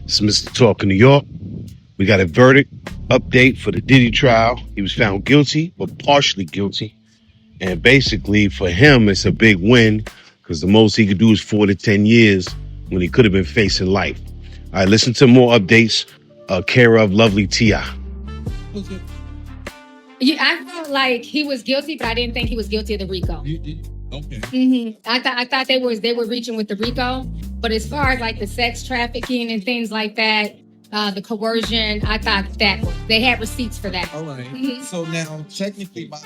It's Mr. Talk in New York. We got a verdict update for the Diddy trial. He was found guilty, but partially guilty. And basically, for him, it's a big win because the most he could do is 4 to 10 years when he could have been facing life. All right, listen to more updates. Care of lovely T.I. Yeah, I felt like he was guilty, but I didn't think he was guilty of the RICO. Okay. I thought they were reaching with the RICO, but as far as like the sex trafficking and things like that, the coercion, I thought that they had receipts for that. All right. Mhm. So now, technically, by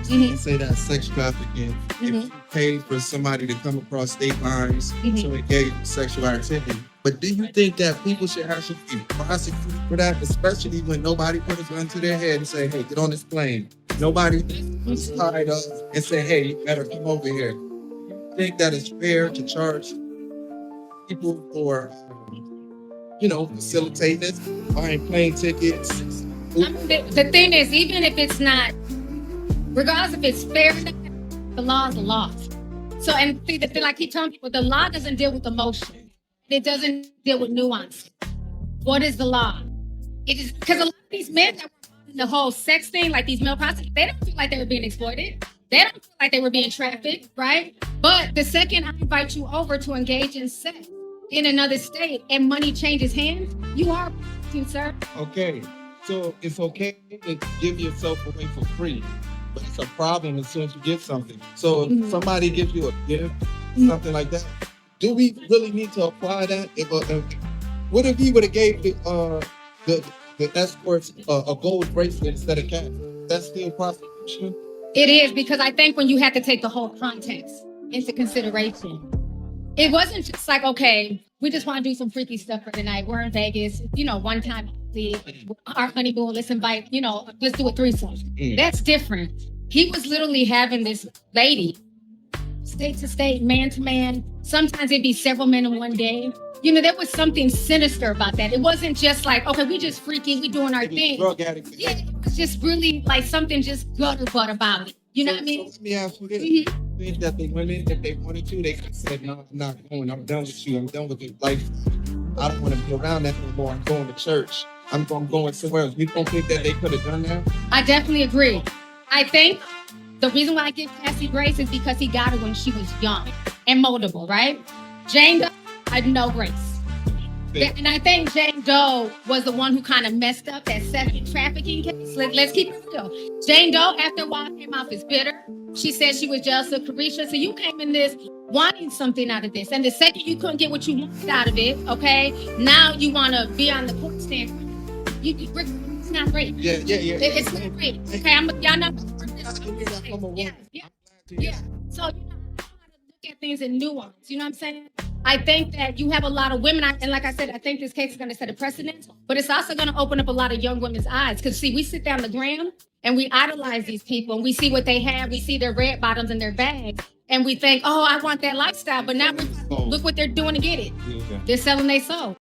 you can say that sex trafficking, if you pay for somebody to come across state lines to engage in sexual activity. But do you think that people should actually be prosecuted for that, especially when nobody put a gun to their head and say, hey, get on this plane? Nobody was tied up and say, hey, you better come over here. You think that it's fair to charge people for, facilitating this, buying plane tickets? The thing is, even if it's not, regardless if it's fair or not, the law is a law. So, and see, the thing, like he telling people, the law doesn't deal with emotion. It doesn't deal with nuance. What is the law? It is because a lot of these men that were in the whole sex thing, like these male prostitutes, they don't feel like they were being exploited. They don't feel like they were being trafficked, right? But the second I invite you over to engage in sex in another state and money changes hands, you are a prostitute, sir. Okay, so it's okay to give yourself away for free, but it's a problem as soon as you get something. So if somebody gives you a gift, something like that, do we really need to apply that? What if he would have gave the escorts a gold bracelet instead of cash? That's still prostitution? It is, because I think when you have to take the whole context into consideration, it wasn't just like, okay, we just want to do some freaky stuff for the night. We're in Vegas, one time, our honeymoon, let's invite, let's do a threesome. That's different. He was literally having this lady, state to state, man to man. Sometimes it'd be several men in one day. There was something sinister about that. It wasn't just like, okay, we just freaky, we doing our thing. Drug addict. Yeah, it was just really like something just gutter butt about it. You know what I mean? So let me ask you this. You think that the women, if they wanted to, they could have said, no, I'm not going. I'm done with you. I'm done with your life. I don't want to be around that anymore. I'm going to church. I'm going somewhere else. You don't think that they could have done that? I definitely agree. I think the reason why I give Cassie grace is because he got her when she was young and moldable, right? Jane Doe had no grace. And I think Jane Doe was the one who kind of messed up that sex trafficking case. Let's keep it real. Jane Doe, after a while, came off as bitter. She said she was jealous of Carisha. So you came in this wanting something out of this. And the second you couldn't get what you wanted out of it, okay, now you want to be on the court stand. It's not great. Yeah. It's not great. Okay, y'all know. Yeah. So, you know how to look at things in nuance. You know what I'm saying? I think that you have a lot of women, and like I said, I think this case is going to set a precedent, but it's also going to open up a lot of young women's eyes. Because, see, we sit down the gram and we idolize these people and we see what they have. We see their red bottoms and their bags. And we think, oh, I want that lifestyle. But now look what they're doing to get it. They're selling their soul.